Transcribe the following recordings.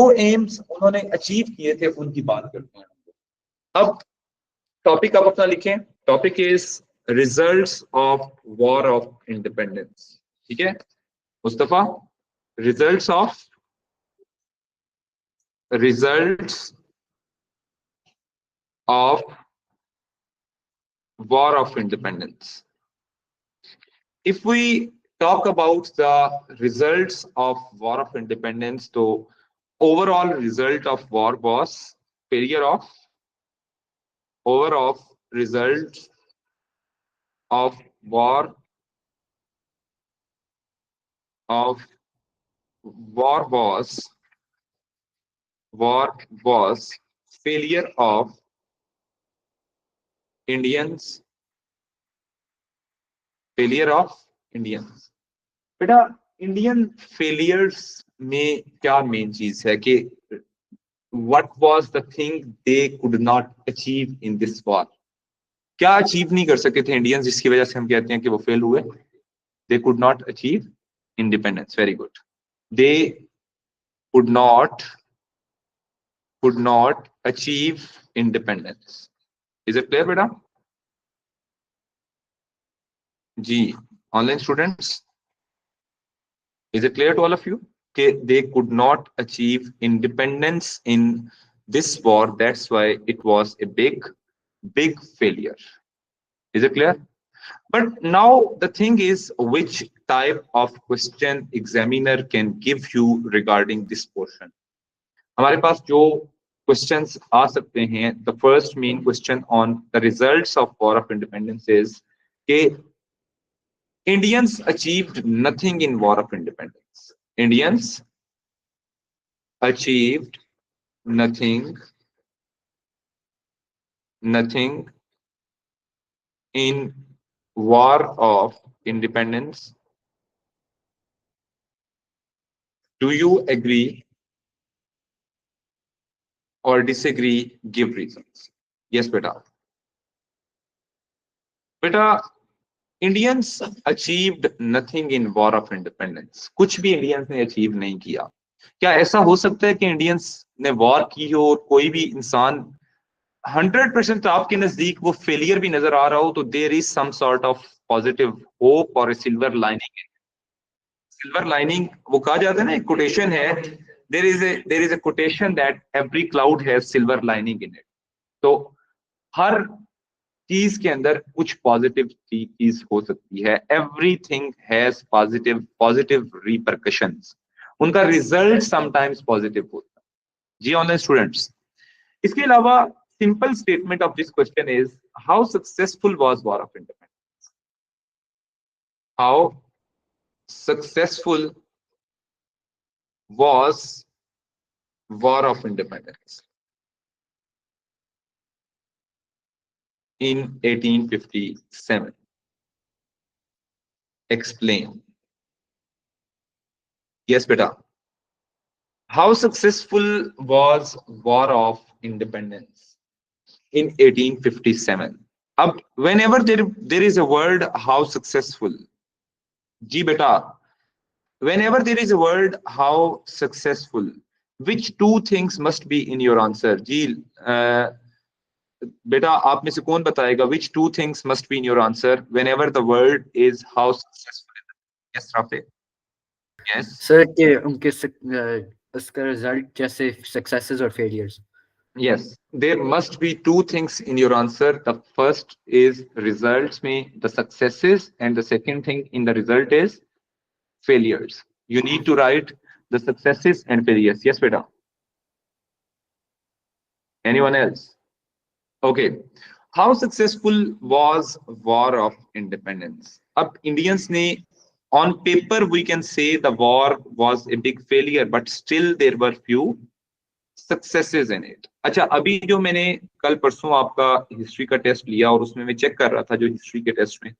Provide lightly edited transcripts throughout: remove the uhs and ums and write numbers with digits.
जो एम्स उन्होंने अचीव किए थे उनकी बात करते हैं। अब टॉपिक आप अपना लिखें, topic is results of war of independence. ठीक है Mustafa, results of war of independence. If we talk about the results of war of independence, so overall result of war was failure of overall result of war was failure of Indians. Failure of Indians. बेटा Indian failures में क्या main चीज है कि what was the thing they could not achieve in this war, क्या achieve नहीं कर सके थे इंडियंस जिसकी वजह से हम कहते हैं कि वो फेल हुए। They could not achieve independence, very good, they could not achieve independence. Is it clear बेटा? जी online students, is it clear to all of you? They could not achieve independence in this war, that's why it was a big failure. Is it clear? But now the thing is, which type of question examiner can give you regarding this portion? हमारे पास जो questions आ सकते हैं, the first main question on the results of war of independence is कि Indians achieved nothing in war of independence. Indians achieved nothing in war of independence. Do you agree or disagree? Give reasons. Yes, beta. Beta, Indians achieved nothing in war of independence. कुछ भी Indians ने achieve नहीं किया। क्या ऐसा हो सकता है कि इंडियंस ने वॉर की हो और कोई भी इंसान 100% आपके नजदीक वो फेलियर भी नजर आ रहा हो, तो there is some sort of positive hope और सिल्वर लाइनिंग। सिल्वर लाइनिंग वो कहा जाता है ना, एक कोटेशन है, there is a quotation that every cloud has silver lining in it. तो हर चीज के अंदर कुछ पॉजिटिव चीज हो सकती है। एवरीथिंग हैज पॉजिटिव रिपरकशंस, उनका रिजल्ट समटाइम्स पॉजिटिव होता है। जी ऑनलाइन स्टूडेंट्स, इसके अलावा simple statement of this question is how successful was war of independence. How successful was war of independence in 1857? Explain. Yes beta, how successful was war of independence in 1857? अब whenever there is a word how successful, जी बेटा, whenever there is a word how successful, which two things must be in your answer? जी बेटा आप में से कौन बताएगा which two things must be in your answer whenever the word is how successful? Yes Rafi. Yes sir के उनके उसका result जैसे सक्सेसेस और failures. yes, there must be two things in your answer. The first is results में the successes, and the second thing in the result is failures. You need to write the successes and failures. Yes beta. Anyone else? Okay, how successful was war of independence? अब Indians ने on paper we can say the war was a big failure, but still there were few successes in it. अच्छा, अभी जो मैंने कल परसों आपका history का टेस्ट लिया और उसमें मैं चेक कर रहा था, जो हिस्ट्री के टेस्ट में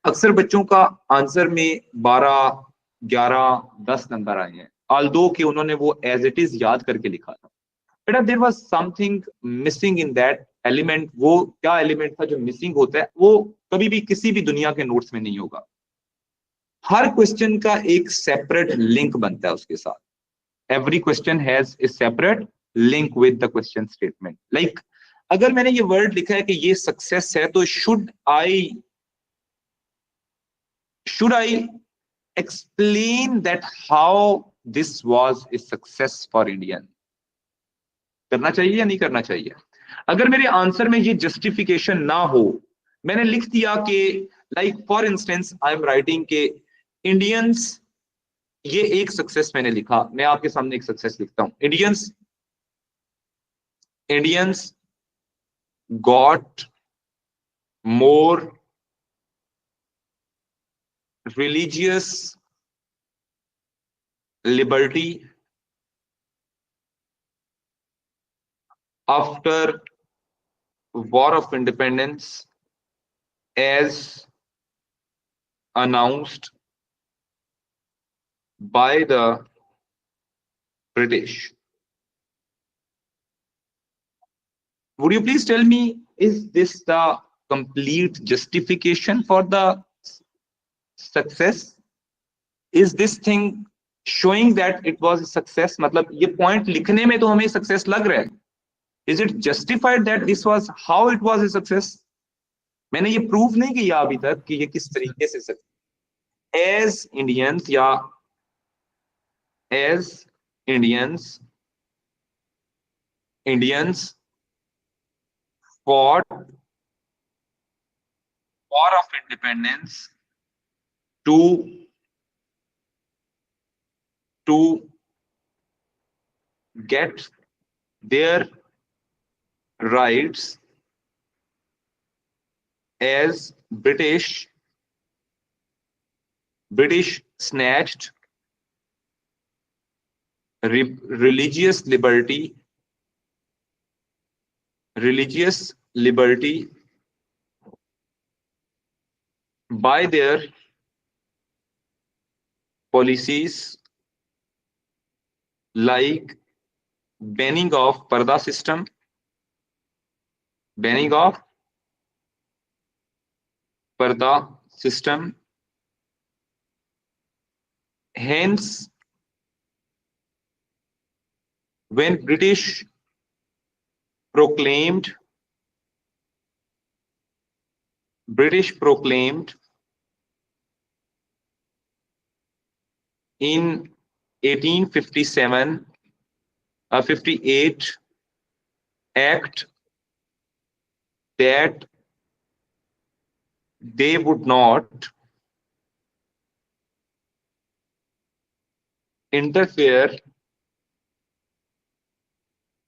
अक्सर बच्चों का आंसर में 12, 11, 10 नंबर आए हैं, ऑल्दो कि उन्होंने वो एज इट इज याद करके लिखा था। बेटा there was something missing in that element. वो क्या एलिमेंट था जो मिसिंग होता है, वो कभी भी किसी भी दुनिया के नोट्स में नहीं होगा। हर क्वेश्चन का एक सेपरेट लिंक बनता है उसके साथ। every question has a separate link with the question statement. Like अगर मैंने ये वर्ड लिखा है कि ये सक्सेस है, तो should I explain that how this was a success for Indian? करना चाहिए या नहीं करना चाहिए? अगर मेरे आंसर में ये जस्टिफिकेशन ना हो, मैंने लिख दिया कि like for instance I am writing के इंडियंस, ये एक सक्सेस मैंने लिखा, मैं आपके सामने एक सक्सेस लिखता हूं, Indians got more religious liberty after War of Independence as announced by the British. Would you please tell me, is this the complete justification for the success? Is this thing showing that it was a success? मतलब ये point लिखने में तो हमें success लग रहा है. Is it justified that this was how it was a success? मैंने ये proof नहीं किया अभी तक कि ये किस तरीके से success. As Indians या as Indians fought War of Independence to get their rights as British snatched religious liberty by their policies like banning of Parda system, hence when British proclaimed in 1857 58 act that they would not interfere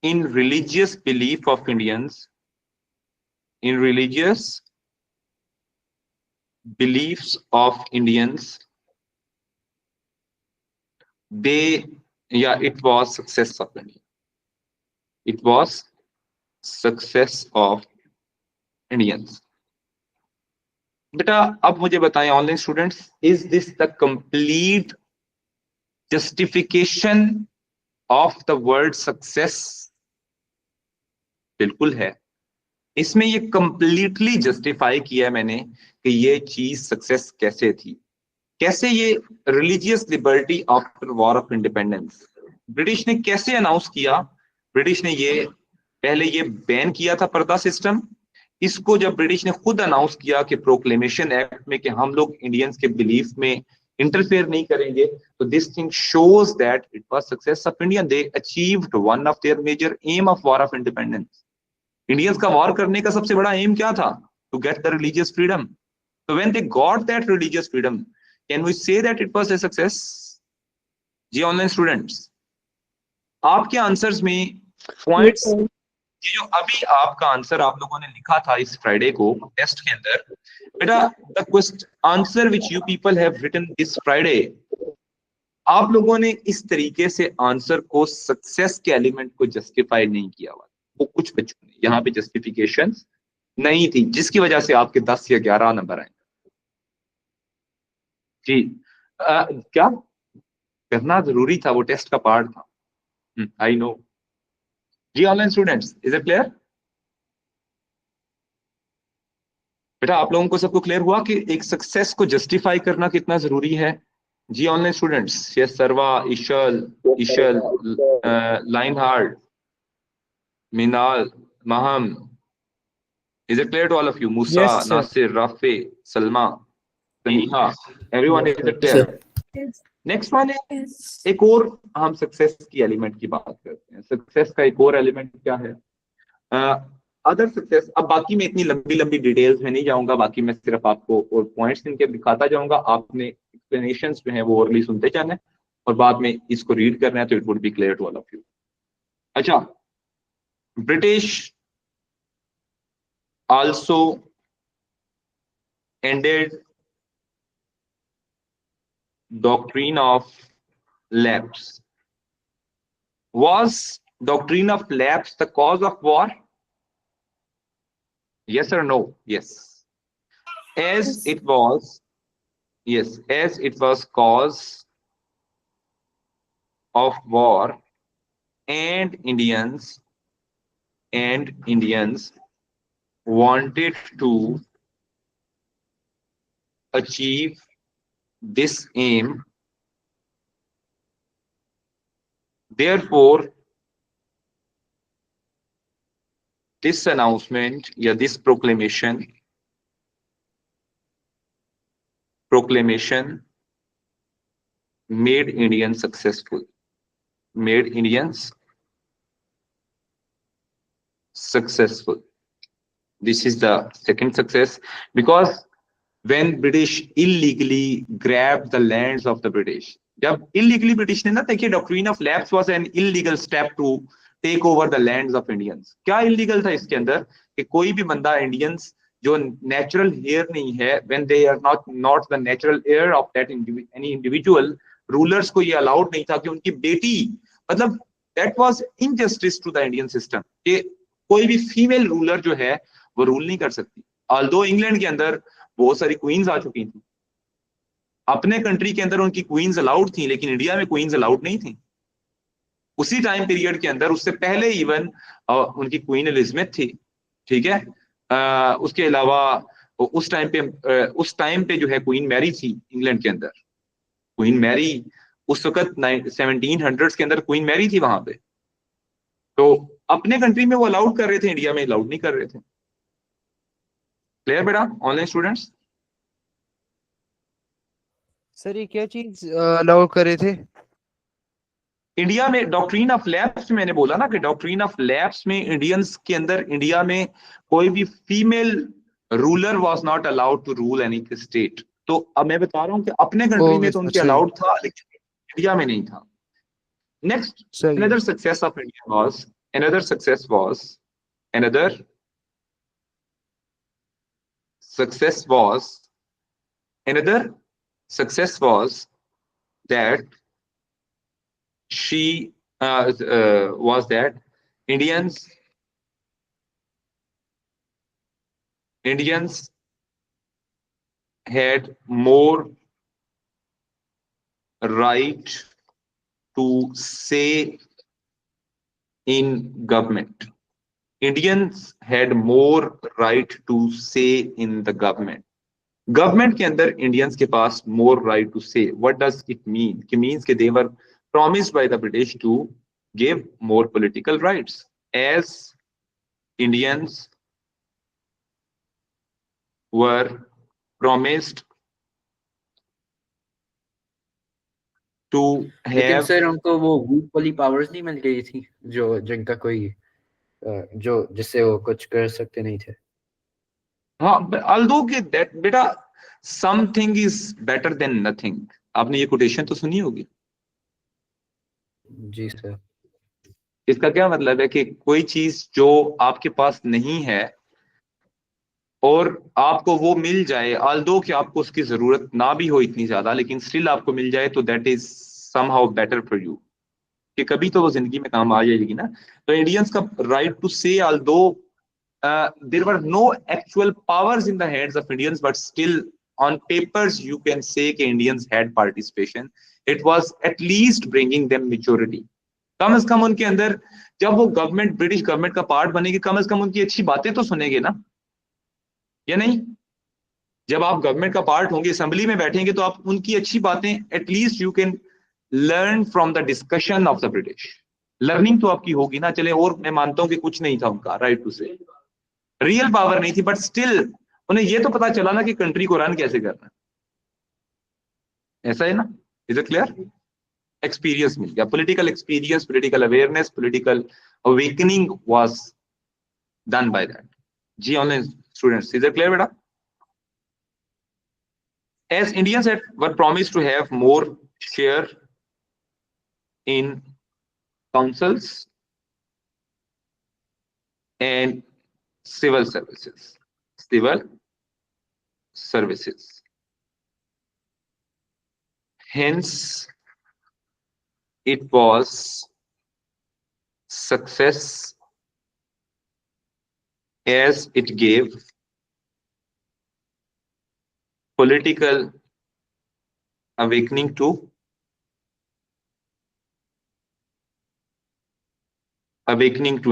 in religious belief of Indians, in religious beliefs of Indians. It was success of India. It was success of Indians. बेटा अब मुझे बताएं online students, is this the complete justification of the word success? बिल्कुल है. इसमें ये completely justify किया है मैंने कि ये चीज सक्सेस कैसे थी, कैसे ये religious liberty after war of independence British ने कैसे अनाउंस किया. ब्रिटिश ने ये पहले ये बैन किया था पर्दा सिस्टम. इसको जब ब्रिटिश ने खुद अनाउंस किया कि प्रोक्लेमेशन एक्ट में कि हम लोग इंडियंस के बिलीफ में इंटरफेयर नहीं करेंगे, तो this thing shows that it was success of India. They achieved one of their major aim of war of independence. Indians का वॉर करने का सबसे बड़ा एम क्या था? To get the religious freedom. So when they got that religious freedom, can we say that it was a success? जी online students, आपके answers में पॉइंट्स, ये जो अभी आपका आंसर आप लोगों ने लिखा था इस फ्राइडे को टेस्ट के अंदर, बेटा the question answer which you people have written this Friday, आप लोगों ने इस तरीके से आंसर को सक्सेस के एलिमेंट को जस्टिफाई नहीं किया हुआ. वो कुछ बच्चों ने यहाँ पे जस्टिफिकेशन नहीं थी, जिसकी वजह से आपके 10 या 11 नंबर आए. जी क्या करना जरूरी था, वो टेस्ट का पार्ट था. I know. जी online students, is it clear? बेटा आप लोगों को सबको क्लियर हुआ कि एक सक्सेस को जस्टिफाई करना कितना जरूरी है? जी ऑनलाइन स्टूडेंट्स, यस सर्वा, इशल, लाइन हार्ड, मिनाल, महम, is it clear to all of you? Musa, Yes, sir. Nasir, Rafi, Salma, Saniha, everyone, Yes, is sir. it clear? Next one है, एक और हम सक्सेस की एलिमेंट की बात करते हैं। सक्सेस का एक और एलिमेंट क्या है? Other success. अब बाकी मैं इतनी लंबी लंबी डिटेल्स में नहीं जाऊंगा, बाकी मैं सिर्फ आपको और पॉइंट्स इनके दिखाता जाऊंगा, आपने एक्सप्लेनेशंस जो है वो ओरली सुनते जाना है और बाद में इसको रीड करना है, तो it would be clear to all of you. अच्छा, British also ended doctrine of lapse. Was doctrine of lapse the cause of war? Yes or no? Yes. As it was, yes, as it was cause of war, and Indians wanted to achieve this aim. Therefore, this announcement, yeah, this proclamation made Indians successful. Made Indians successful. This is the second success, because when British illegally grabbed the lands of the British, जब illegally British ने ना, देखिए doctrine of lapse was an illegal step to take over the lands of Indians. क्या illegal था इसके अंदर कि कोई भी बंदा Indians जो natural heir नहीं है, when they are not the natural heir of that any individual, rulers को ये allowed नहीं था कि उनकी बेटी, मतलब that was injustice to the Indian system कि कोई भी फीमेल रूलर जो है वो रूल नहीं कर सकती। ऑल्दो इंग्लैंड के अंदर बहुत सारी क्वींस आ चुकी थी, अपने कंट्री के अंदर उनकी क्वींस अलाउड थी, लेकिन इंडिया में क्वींस अलाउड नहीं थी उसी टाइम पीरियड के अंदर। उससे पहले इवन उनकी क्वीन एलिजाबेथ थी, ठीक है। उसके अलावा उस टाइम पे जो है क्वीन मैरी थी इंग्लैंड के अंदर। क्वीन मैरी उस वक्त 1700s के अंदर क्वीन मैरी थी वहां पे, तो अपने कंट्री में वो अलाउड कर रहे थे, इंडिया में अलाउड नहीं कर रहे थे। क्लियर बेटा ऑनलाइन स्टूडेंट्स? सर ये क्या चीज अलाउ कर रहे थे? इंडिया में डॉक्ट्रिन ऑफ लैप्स, मैंने बोला ना कि डॉक्ट्रिन ऑफ लैप्स में इंडियंस के अंदर, इंडिया में कोई भी female ruler was not allowed to rule any state. तो अब मैं बता रहा हूं कि अपने कंट्री में तो उनके अलाउड था, लेकिन इंडिया में नहीं था। Next, another success of India was, another success was that she was that Indians had more right to say in government. Indians had more right to say in the government. Government के अंदर Indians के पास more right to से। What does it mean? कि means कि दे वर promised by the British to give more political rights, as Indians were promised to have। लेकिन sir उनको वो वूट वाली पावर्स नहीं मिल गई थी जो जिनका कोई जो जिससे वो कुछ कर सकते नहीं थे। हाँ, although कि that बेटा something is better than nothing, आपने ये कोटेशन तो सुनी होगी। जी सर। इसका क्या मतलब है कि कोई चीज जो आपके पास नहीं है और आपको वो मिल जाए, ऑल्दो कि आपको उसकी जरूरत ना भी हो इतनी ज्यादा, लेकिन स्टिल आपको मिल जाए, तो that is somehow better for you, कि कभी तो वो जिंदगी में काम आ जाएगी ना। तो इंडियंस का right to say, although there were no actual powers in the hands of Indians, but still on papers you can say कि Indians had participation. It was at least bringing them maturity. कम से कम उनके अंदर जब वो government, British government का part बनेगी, कम से कम उनकी अच्छी बातें तो सुनेंगे ना, या नहीं? जब आप गवर्नमेंट का पार्ट होंगे, असेंबली में बैठेंगे, तो आप उनकी अच्छी बातें at least you can learn from the discussion of the British. Learning तो आपकी होगी ना। चले, और मैं मानता हूं कि कुछ नहीं था उनका, राइट टू से रियल पावर नहीं थी, बट स्टिल उन्हें ये तो पता चला ना कि कंट्री को रन कैसे करना है। ऐसा है ना? Is it clear? एक्सपीरियंस मिल गया, political experience, political awareness, political awakening was done by that. जी online students, is it clear बेटा? As Indians were promised to have more share in councils and civil services. Civil services. Hence, it was success as it gave political awakening to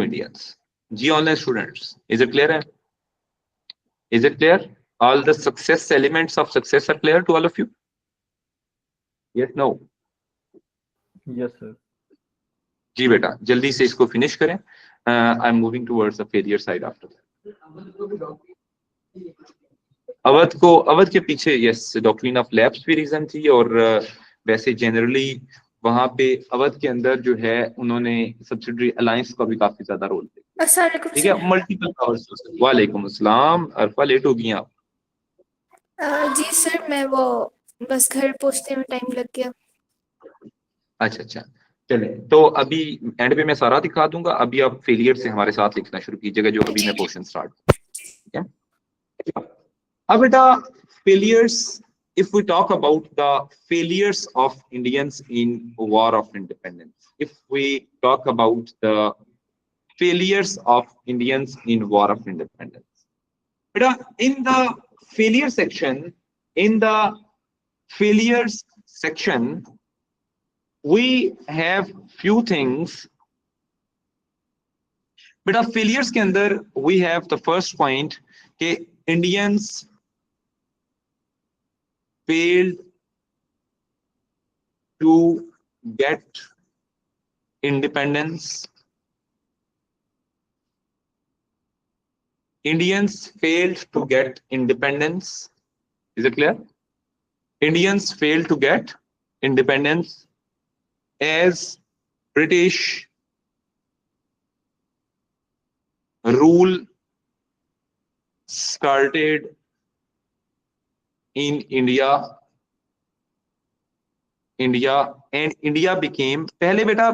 Indians. G online students, is it clear? Is it clear? All the success elements of success are clear to all of you? Yes, no? Yes, sir. जी बेटा, जल्दी से इसको finish करें। I am moving towards the failure side after that. Awadh के पीछे yes doctrine of lapse भी reason थी, और वैसे जनरली वहां पे अवध के अंदर जो है उन्होंने सब्सिडरी अलायंस का भी काफी ज्यादा रोल दिया। ठीक है, मल्टीपल पावर्स। वालेकुम अस्सलाम, अरफा लेट हो गई आप? जी सर, मैं वो बस घर पहुंचने में टाइम लग गया। अच्छा, चले तो अभी एंड पे मैं सारा दिखा दूंगा। अभी आप फेलियर से हमारे साथ लिखना शुरू कीजिएगा, जो अभी मैं पोर्शन स्टार्ट। ठीक है, अब बेटा failures, if we talk about the failures of Indians in war of independence, if we talk about the failures of Indians in war of independence, beta, in the failure section, in the failures section, we have few things. Beta, failures के अंदर we have the first point कि Indians failed to get independence. Indians failed to get independence. Is it clear? Indians failed to get independence as British rule started in India. And India became, पहले बेटा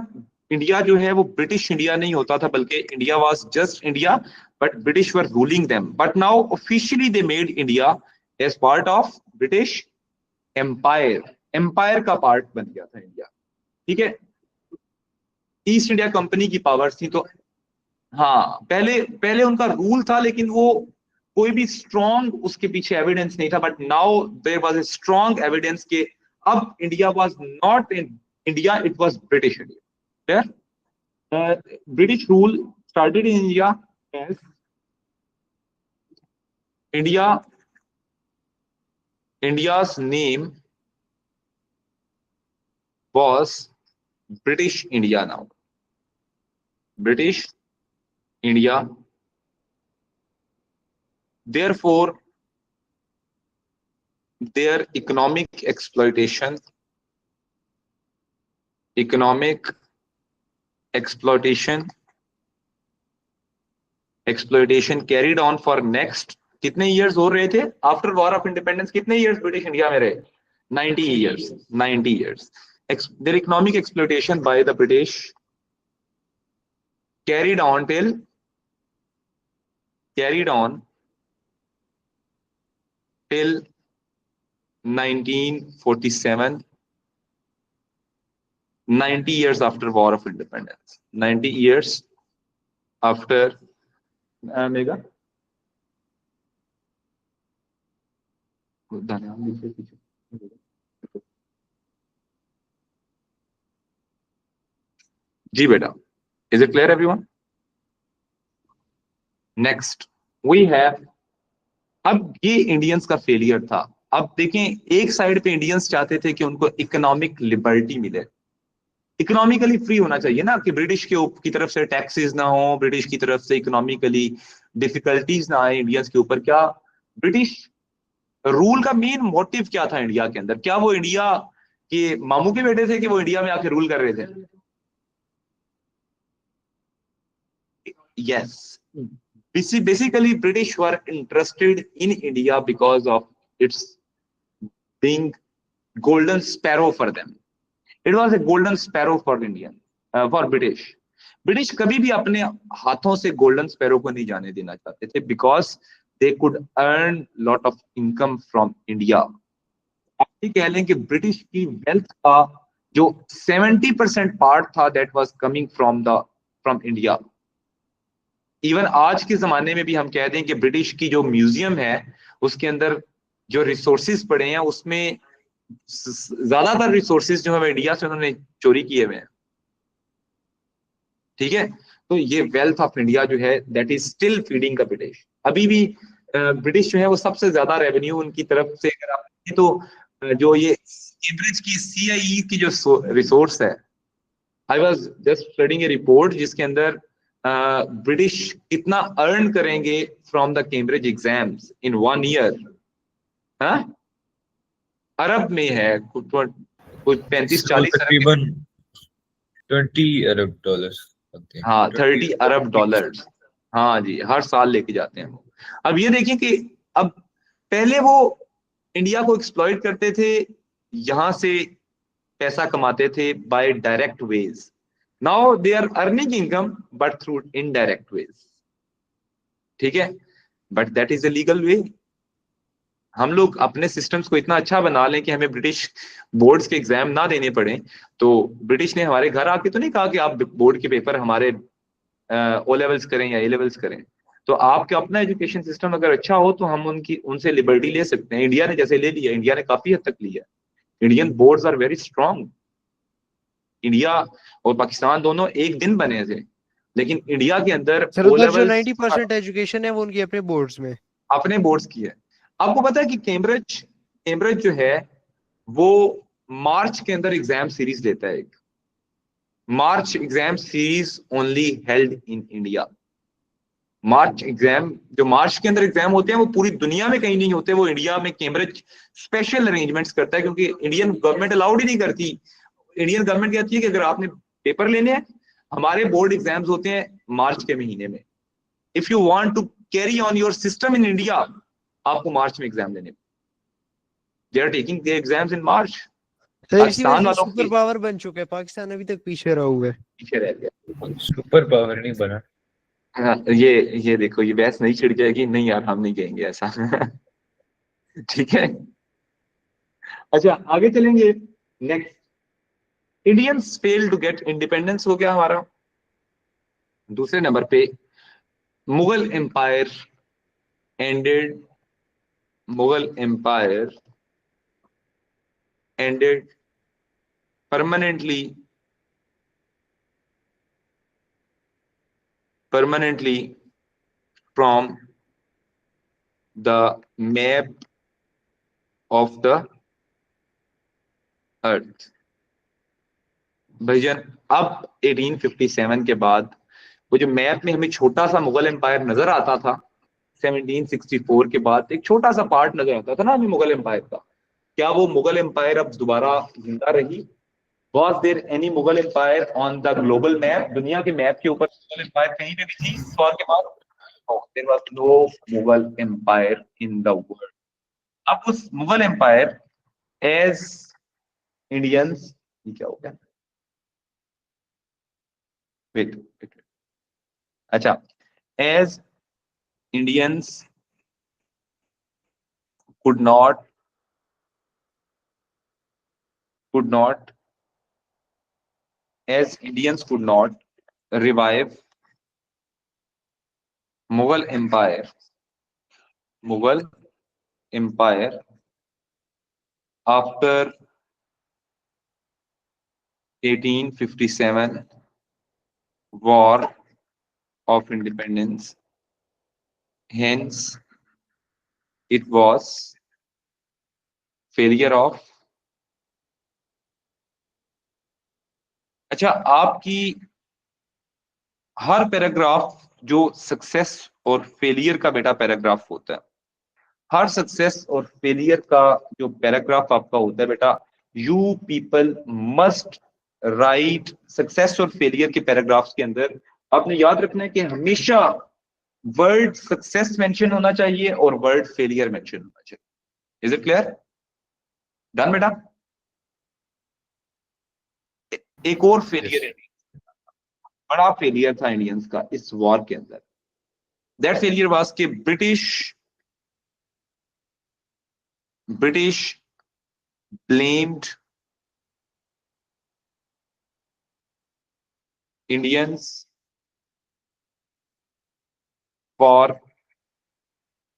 India जो है वो British India नहीं होता था, बल्कि India was just India, but British were ruling them. But now officially they made India as part of British empire. Empire का पार्ट बन गया था इंडिया। ठीक है, ईस्ट इंडिया कंपनी की पावर्स थी, तो हाँ पहले उनका रूल था, लेकिन वो कोई भी स्ट्रॉन्ग उसके पीछे एविडेंस नहीं था। But now there was a strong evidence के अब India was not in India, it was British India. British rule started in India as India's name was British India now. British India. Therefore, their economic exploitation carried on for next कितने years हो रहे थे after war of independence? कितने years British India में रहे? 90 years. Their economic exploitation by the British carried on till 1947. 90 years after war of independence. 90 years after mega जी बेटा, is it clear everyone? Next we have, अब ये Indians का failure था। अब देखें, एक साइड पे इंडियंस चाहते थे कि उनको इकोनॉमिक लिबर्टी मिले, इकोनॉमिकली फ्री होना चाहिए ना, कि ब्रिटिश की तरफ से टैक्सेस ना हो, ब्रिटिश की तरफ से इकोनॉमिकली डिफिकल्टीज ना आए इंडियंस के ऊपर। क्या ब्रिटिश रूल का मेन मोटिव क्या था इंडिया के अंदर? क्या वो इंडिया के मामू के बेटे थे कि वो इंडिया में आके रूल कर रहे थे? Yes. Basically, British were interested in India because of its being golden sparrow for them. It was a golden sparrow for for British. British कभी भी अपने हाथों से गोल्डन स्पैरो को नहीं जाने देना चाहते थे, because they could earn lot of income from India. आप ये कह लें कि ब्रिटिश की वेल्थ का जो 70% पार्ट था, that was coming from India. Even आज के जमाने में भी हम कह दें कि ब्रिटिश की जो म्यूजियम है उसके अंदर जो रिसोर्सेज पड़े हैं, उसमें ज्यादातर रिसोर्सेज जो है इंडिया से उन्होंने चोरी किए हुए हैं। ठीक है, तो ये वेल्थ ऑफ इंडिया जो है that is still feeding the British. अभी भी ब्रिटिश जो है वो सबसे ज्यादा रेवेन्यू उनकी तरफ से अगर आप देखें तो जो ये कैम्ब्रिज की CIE की जो रिसोर्स है, I was just studying A report जिसके अंदर ब्रिटिश कितना अर्न करेंगे from the Cambridge exams in 1 year. हाँ, अरब में है, कुछ 35-40 तकरीबन 20 अरब डॉलर्स। हाँ, 30 अरब डॉलर्स। हाँ जी, हर साल लेके जाते हैं वो। अब ये देखिए कि अब पहले वो इंडिया को एक्सप्लॉइट करते थे, यहां से पैसा कमाते थे by direct ways. Now they are earning income but through indirect ways. ठीक है, but that is a legal way. हम लोग अपने सिस्टम्स को इतना अच्छा बना लें कि हमें ब्रिटिश बोर्ड्स के एग्जाम ना देने पड़े। तो ब्रिटिश ने हमारे घर आके तो नहीं कहा कि आप बोर्ड के पेपर हमारे ओ लेवल्स करें या ए लेवल्स करें। तो आपका अपना एजुकेशन सिस्टम अगर अच्छा हो तो हम उनसे लिबर्टी ले सकते हैं। इंडिया ने जैसे ले लिया, इंडिया ने काफी हद तक लिया। Indian boards are very strong. India और पाकिस्तान दोनों एक दिन बने थे, लेकिन इंडिया के अंदर सर ओ उधर जो लेवल्स 90% एजुकेशन है वो उनकी अपने बोर्ड्स में। अपने बोर्ड्स की है। आपको पता है कि कैम्ब्रिज जो है वो मार्च के अंदर एग्जाम सीरीज लेता है। एक March exam series only held in India. March exam, जो मार्च के अंदर एग्जाम होते हैं वो पूरी दुनिया में कहीं नहीं होते, वो इंडिया में कैम्ब्रिज स्पेशल अरेंजमेंट्स करता है, क्योंकि इंडियन गवर्नमेंट अलाउड ही नहीं करती। इंडियन गवर्नमेंट कहती है कि अगर आपने पेपर लेने हैं, हमारे बोर्ड एग्जाम्स होते हैं मार्च के महीने में। If you want to carry on your system in India, आपको मार्च में एग्जाम लेने। They are taking their exams in March. Sir इसी पाकिस्तान वजह से वालों सुपर की पावर बन चुका है, पाकिस्तान अभी तक पीछे रहा हुआ है। पीछे रह गया। सुपर पावर नहीं बना। हाँ, ये देखो, ये बहस नहीं छिड़ जाएगी। नहीं यार, हम नहीं कहेंगे ऐसा। ठीक है, अच्छा आगे चलेंगे। Next, Indians fail to get independence हो गया हमारा। दूसरे नंबर पे Mughal empire ended. Mughal empire ended permanently from the map of the earth। भैजन, अब 1857 के बाद वो जो मैप में हमें छोटा सा मुगल एम्पायर नजर आता था, 1764 के बाद एक छोटा सा पार्ट नजर आता था ना हमें मुगल एम्पायर का, क्या वो मुगल एम्पायर अब दोबारा जिंदा रही? Was there any Mughal empire on the global map? दुनिया के मैप के ऊपर मुगल एम्पायर कहीं पे भी थी इस सवाल के बाद? There was no Mughal empire in the world. अब उस मुगल एम्पायर एज इंडियंस, ये क्या हो गया? वेट, अच्छा, as Indians could not as Indians could not revive Mughal Empire after 1857 War of Independence. Hence, it was failure of। अच्छा, आपकी हर paragraph जो सक्सेस और फेलियर का बेटा पैराग्राफ होता है, हर सक्सेस और फेलियर का जो पैराग्राफ आपका होता है बेटा, you people must write success और फेलियर के पैराग्राफ्स के अंदर आपने याद रखना है कि हमेशा वर्ड सक्सेस मेंशन होना चाहिए और वर्ड फेलियर मेंशन होना चाहिए। Is it clear? डन बेटा? एक और फेलियर, बड़ा फेलियर था इंडियंस का इस वॉर के अंदर। दैट फेलियर वाज कि British blamed Indians for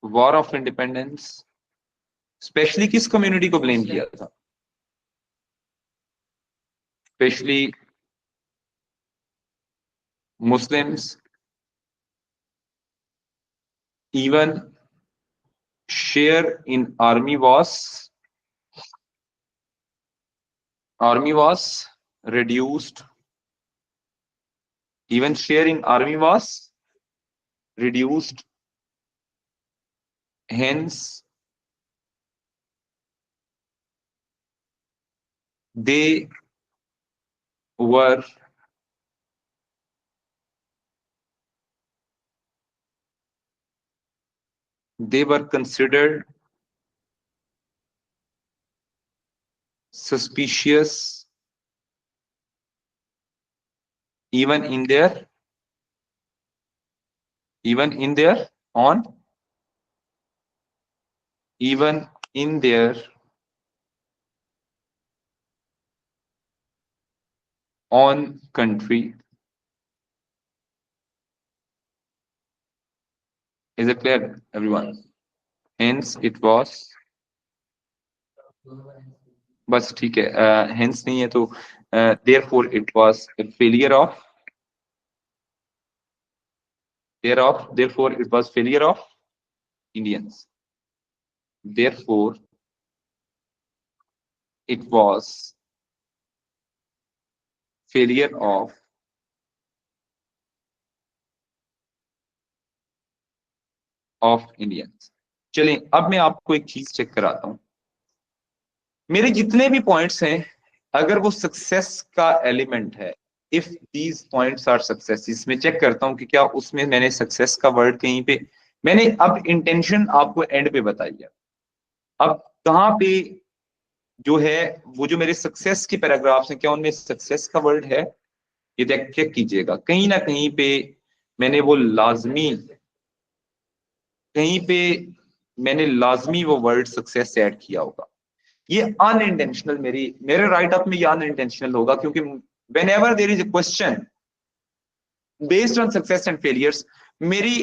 war of independence। Specially किस कम्युनिटी को ब्लेम किया था? Specially Muslims. Even share in army was reduced। even share in army was reduced, hence they were considered suspicious even in their own country। Is it clear, everyone? Hence it was, बस ठीक है, hence नहीं है तो therefore it was a failure of, therefore it was failure of Indians, therefore it was failure of Indians। चलिए अब मैं आपको एक चीज चेक कराता हूं। मेरे जितने भी पॉइंट्स हैं, अगर वो सक्सेस का एलिमेंट है, if these points are success, मैं चेक करता हूं कि क्या उसमें मैंने सक्सेस का वर्ड कहीं पे, मैंने अब इंटेंशन आपको एंड पे बताई है। अब कहां पे जो है वो जो मेरे सक्सेस के पैराग्राफ्स हैं, क्या उनमें सक्सेस का वर्ड है? ये चेक कीजिएगा, कहीं ना कहीं पे मैंने वो लाजमी, कहीं पे मैंने लाजमी वो वर्ड सक्सेस ऐड किया होगा। ये अनइंटेंशनल, मेरे राइट अप में ये अनइंटेंशनल होगा, क्योंकि whenever there is a question based on success and failures, मेरी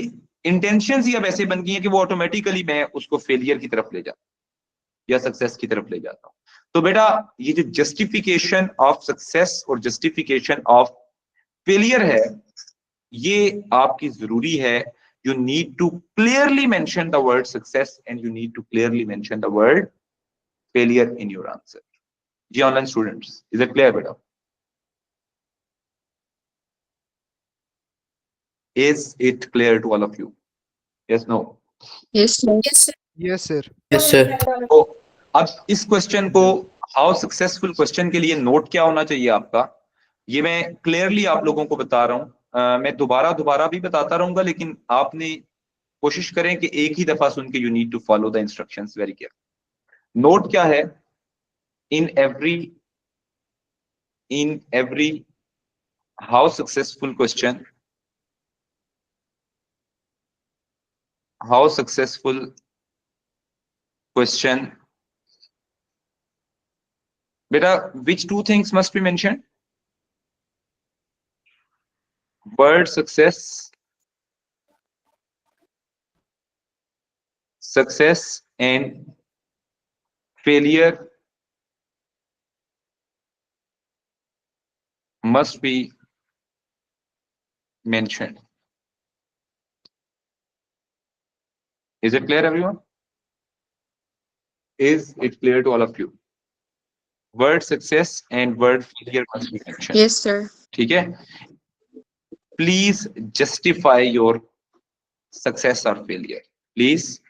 इंटेंशंस ही अब ऐसे बन गई हैं कि वो ऑटोमेटिकली मैं उसको फेलियर की तरफ ले जाता हूं या सक्सेस की तरफ ले जाता हूं। तो बेटा ये जो जस्टिफिकेशन ऑफ सक्सेस और जस्टिफिकेशन ऑफ फेलियर है, ये आपकी जरूरी है। You need to clearly mention the word success and you need to clearly mention the word failure in your answer। जी online students, is it clear बेटा? Is it clear to all of you? Yes, no? Yes, sir. Yes, sir. Yes sir. Yes, sir. तो अब इस question को, how successful question के लिए note क्या होना चाहिए आपका, ये मैं क्लियरली आप लोगों को बता रहा हूं। मैं दोबारा भी बताता रहूंगा, लेकिन आपने कोशिश करें कि एक ही दफा सुन के you need to follow the instructions very careful. Note क्या है? In every how successful question, how successful question, beta which two things must be mentioned? Word success and failure must be mentioned। Is it clear, everyone? Is it clear to all of you? Word success and word failure must be mentioned. Yes, sir. ठीक है? Please justify your success or failure. Please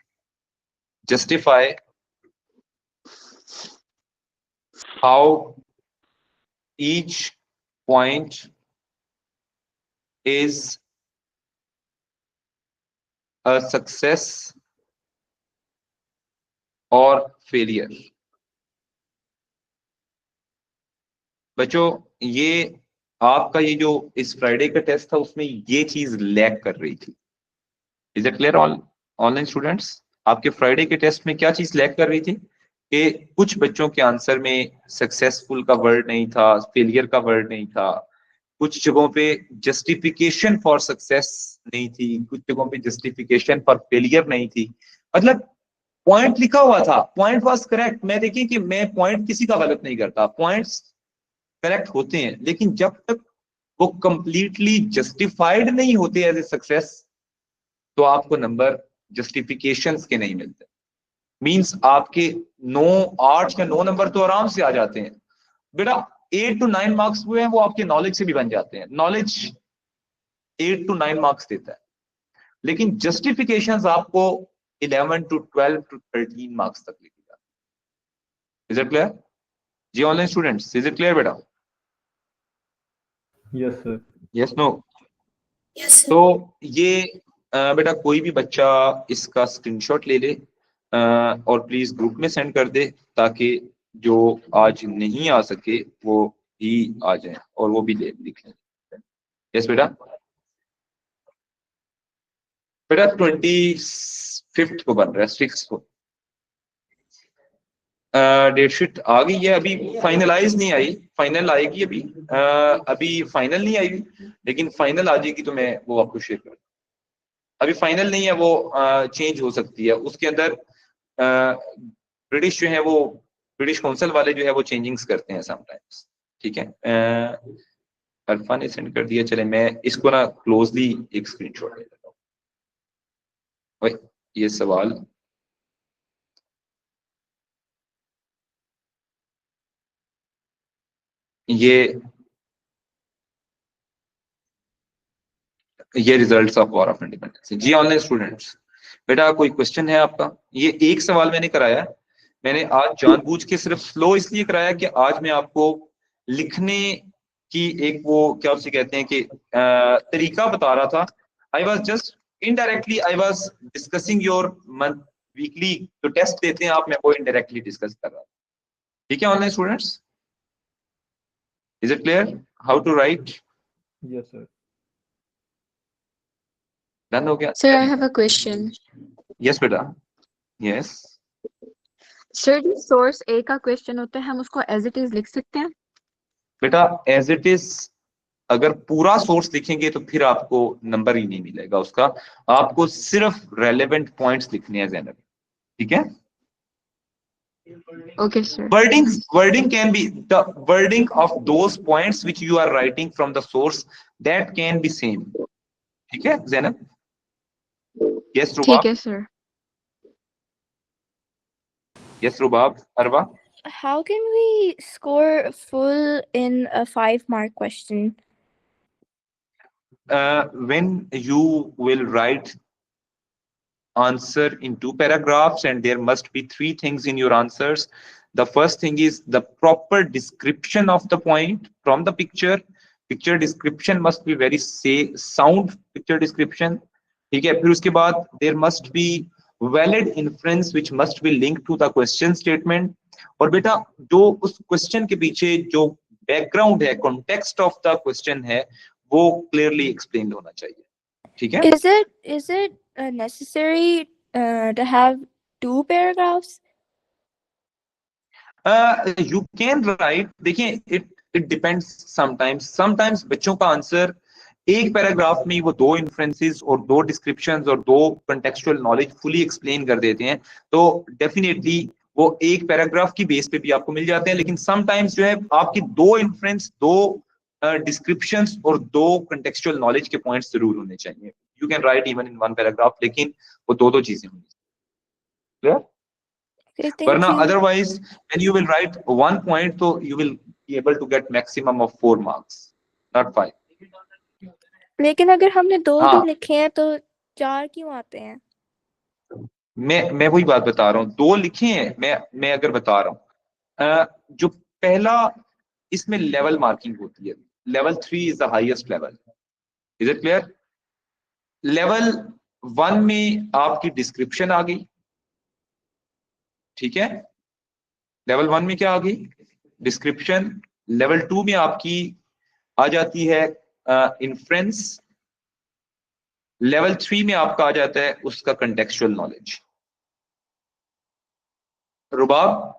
justify how each point is a success or failure. बच्चों, ये आपका ये जो इस Friday का test था उसमें ये चीज लैग कर रही थी. Is it clear online students? आपके फ्राइडे के टेस्ट में क्या चीज लैग कर रही थी कि कुछ बच्चों के आंसर में सक्सेसफुल का वर्ड नहीं था, फेलियर का वर्ड नहीं था, कुछ जगहों पे जस्टिफिकेशन फॉर सक्सेस नहीं थी, कुछ जगहों पे जस्टिफिकेशन फॉर फेलियर नहीं थी. मतलब पॉइंट लिखा हुआ था, पॉइंट वाज करेक्ट. मैं देखिए कि मैं पॉइंट किसी का गलत नहीं करता, पॉइंट्स करेक्ट होते हैं, लेकिन जब तक वो कंप्लीटली जस्टिफाइड नहीं होते एज ए सक्सेस तो आपको नंबर जस्टिफिकेशंस के नहीं मिलते. मींस आपके 8 या 9 नंबर तो आराम से आ जाते हैं बेटा. 8 to 9 मार्क्स हुए हैं वो आपके नॉलेज से भी बन जाते हैं. नॉलेज 8 to 9 मार्क्स देता है, लेकिन जस्टिफिकेशंस आपको 11 to 12 to 13 मार्क्स तक लेके जाते हैं. इज इट क्लियर जी online students? Is it clear बेटा? Yes sir. Yes no? Yes sir. तो ये बेटा कोई भी बच्चा इसका स्क्रीनशॉट ले ले और प्लीज ग्रुप में सेंड कर दे ताकि जो आज नहीं आ सके वो भी आ जाए और वो भी लिख लें. यस बेटा? बेटा 25 को बन रहा है, 6 को डेटशीट आ गई है, अभी फाइनलाइज नहीं आई, फाइनल आएगी अभी. अभी फाइनल नहीं आई, लेकिन फाइनल आ जाएगी तो मैं वो आपको शेयर करूँ. अभी फाइनल नहीं है, वो चेंज हो सकती है. उसके अंदर ब्रिटिश जो है वो ब्रिटिश काउंसिल वाले जो है वो चेंजिंग्स करते हैं समटाइम्स. ठीक है, अरफा ने सेंड कर दिया. चले मैं इसको ना क्लोजली एक स्क्रीनशॉट ले लेता हूँ. ये सवाल ये results of war of independence. जी ऑनलाइन स्टूडेंट्स, बेटा कोई क्वेश्चन है आपका? ये एक सवाल मैंने कराया, मैंने आज जानबूझ के सिर्फ स्लो इसलिए कराया कि आज मैं आपको लिखने की एक वो क्या उसे कहते हैं कि तरीका बता रहा था. I was just indirectly I was discussing your month weekly जो टेस्ट देते हैं आप, मैं वो इनडायरेक्टली डिस्कस कर रहा था. ठीक है online students? Is it clear how to write? Yes sir. Done हो गया? Sir, I have a question. Yes बेटा. यस Sir, जो source A का question होता है हम उसको as it is लिख सकते हैं? बेटा एज इट इज अगर पूरा सोर्स लिखेंगे तो फिर आपको नंबर ही नहीं मिलेगा उसका. आपको सिर्फ रेलेवेंट पॉइंट्स लिखने हैं ज़ैनब. ठीक है? Okay, sir. Wording can be the wording of those points which you are writing from the source, that can be same. ठीक है ज़ैनब? Yes ठीक रुबाब? है, sir. Yes Rubab? Arwa? How can we score full in a 5-mark question? When you will write answer in 2 paragraphs and there must be 3 things in your answers. The first thing is the proper description of the point from the picture. Picture description must be very sound picture description. ठीक है? फिर उसके बाद there must be valid inference which must be linked to the question statement. और बेटा जो उस question के पीछे जो बैकग्राउंड है, कॉन्टेक्स्ट ऑफ द क्वेश्चन है, वो क्लियरली एक्सप्लेन होना चाहिए. ठीक है? Is it necessary to have 2 paragraphs? You can write. देखिए it depends sometimes बच्चों का आंसर एक पैराग्राफ में वो 2 इन्फ्रेंसेस और 2 डिस्क्रिप्शंस और 2 कंटेक्चुअल नॉलेज फुली एक्सप्लेन कर देते हैं, तो डेफिनेटली वो एक पैराग्राफ की बेस पे भी आपको मिल जाते हैं. लेकिन समटाइम्स जो है आपकी 2 इन्फ्रेंस, 2 डिस्क्रिप्शंस और 2 कंटेक्चुअल नॉलेज के पॉइंट्स जरूर होने चाहिए. You can write even in 1 paragraph, लेकिन वो 2 चीजें होंगी. क्लियर? Okay, thank वरना you. otherwise when you will write 1 point तो you will be able to get maximum of 4 marks, not 5. लेकिन अगर हमने 2 हाँ। भी लिखे हैं तो 4 क्यों आते हैं? मैं वही बात बता रहा हूँ, 2 लिखे हैं, मैं अगर बता रहा हूँ जो पहला इसमें लेवल मार्किंग होती है, level 3 is the highest level, is it clear? Level 1 में आपकी डिस्क्रिप्शन आ गई, ठीक है, लेवल 1 में क्या आ गई? डिस्क्रिप्शन। लेवल 2 में आपकी आ जाती है इन्फ्रेंस। लेवल 3 में आपका आ जाता है उसका contextual knowledge. Rubab,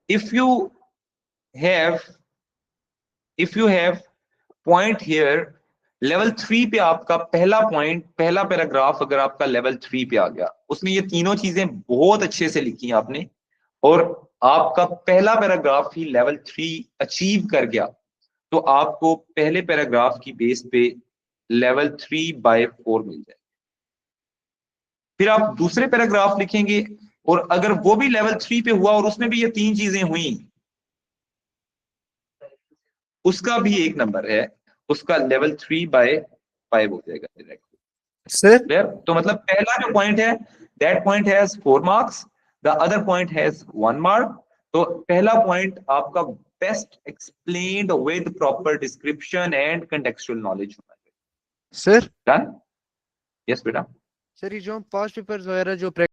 if you have point here, level 3 पे आपका पहला पॉइंट, पहला पैराग्राफ अगर आपका लेवल 3 पे आ गया, उसमें ये तीनों चीजें बहुत अच्छे से लिखी हैं आपने, और आपका पहला पैराग्राफ ही लेवल 3 अचीव कर गया, तो आपको पहले पैराग्राफ की बेस पे लेवल 3/4 मिल जाएगा। फिर आप दूसरे पैराग्राफ लिखेंगे, और अगर वो भी लेवल 3 पे हुआ और उसमें भी ये 3 चीजें हुई, उसका भी 1 नंबर है, उसका लेवल 3/5 हो जाएगा डायरेक्ट। सर तो मतलब पहला जो पॉइंट है, that point has 4 marks, the other point has 1 mark. तो पहला पॉइंट आपका best explained with proper description and contextual knowledge होना चाहिए। Sir done? यस बेटा। सर ये जो हम पास्ट पेपर्स वगैरह जो